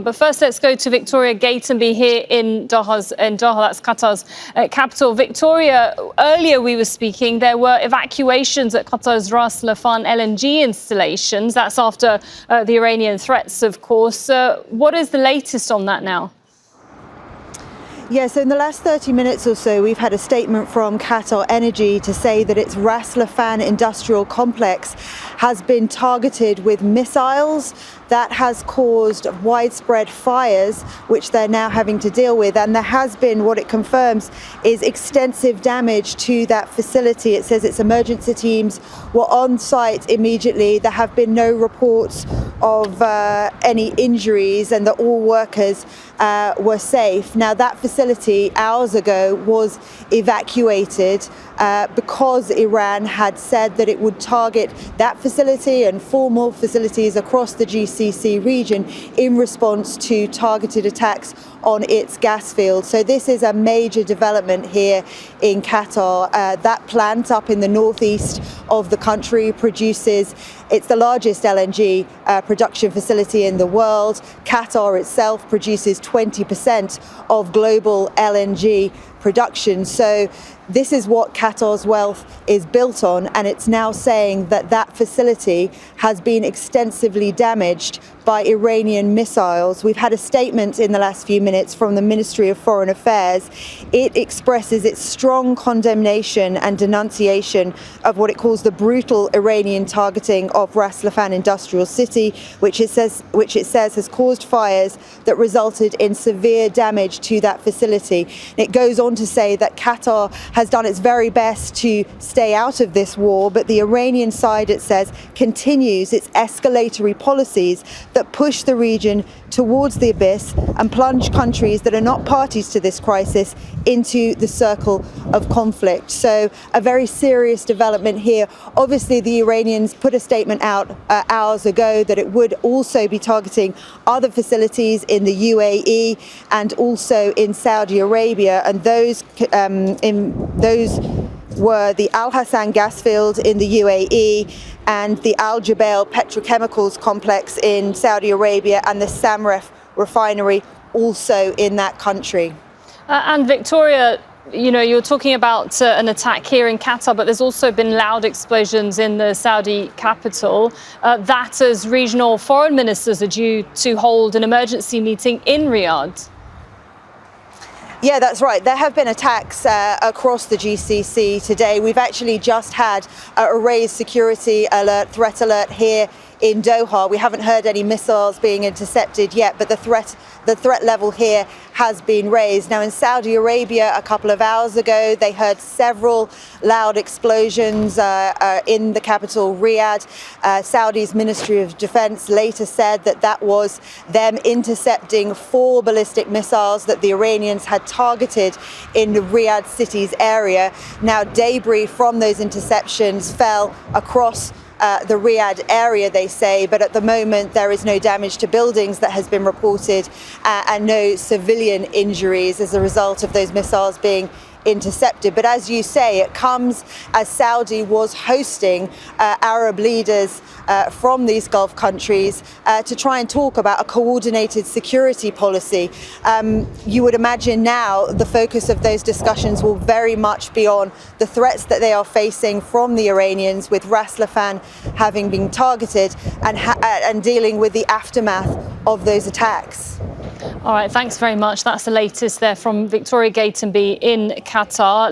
But first, let's go to Victoria Gatenby here in Doha, that's Qatar's capital. Victoria, earlier we were speaking, there were evacuations at Qatar's Ras Laffan LNG installations. That's after the Iranian threats, of course. What is the latest on that now? Yeah, so in the last 30 minutes or so, we've had a statement from Qatar Energy to say that its Ras Laffan Industrial Complex has been targeted with missiles. That has caused widespread fires, which they're now having to deal with. And there has been, what it confirms, is extensive damage to that facility. It says its emergency teams were on site immediately. There have been no reports of any injuries and that all workers were safe. Now, that facility hours ago was evacuated because Iran had said that it would target that facility and formal facilities across the GCC region in response to targeted attacks on its gas field. So this is a major development here in Qatar. That plant up in the northeast of the country it's the largest LNG production facility in the world. Qatar itself produces 20% of global LNG production. So this is what Qatar's wealth is built on, and it's now saying that that facility has been extensively damaged by Iranian missiles. We've had a statement in the last few minutes from the Ministry of Foreign Affairs. It expresses its strong condemnation and denunciation of what it calls the brutal Iranian targeting of Ras Laffan Industrial City, which it says has caused fires that resulted in severe damage to that facility. It goes on to say that Qatar has done its very best to stay out of this war, but the Iranian side, it says, continues its escalatory policies that push the region towards the abyss and plunge countries that are not parties to this crisis into the circle of conflict. So a very serious development here. Obviously, the Iranians put a statement out hours ago that it would also be targeting other facilities in the UAE and also in Saudi Arabia, and those were the Al Hassan gas field in the UAE and the Al Jubail Petrochemicals complex in Saudi Arabia and the Samref Refinery also in that country. And Victoria, you know, you're talking about an attack here in Qatar, but there's also been loud explosions in the Saudi capital. That as regional foreign ministers are due to hold an emergency meeting in Riyadh. Yeah, that's right. There have been attacks across the GCC today. We've actually just had a raised security alert, threat alert here in Doha. We haven't heard any missiles being intercepted yet, but the threat level here has been raised. Now, in Saudi Arabia, a couple of hours ago, they heard several loud explosions in the capital, Riyadh. Saudi's Ministry of Defense later said that that was them intercepting 4 ballistic missiles that the Iranians had targeted in the Riyadh city's area. Now, debris from those interceptions fell across the Riyadh area, they say, but at the moment there is no damage to buildings that has been reported and no civilian injuries as a result of those missiles being intercepted. But as you say, it comes as Saudi was hosting Arab leaders from these Gulf countries to try and talk about a coordinated security policy. You would imagine now the focus of those discussions will very much be on the threats that they are facing from the Iranians, with Ras Laffan having been targeted and dealing with the aftermath of those attacks. All right, thanks very much. That's the latest there from Victoria Gatenby in Qatar.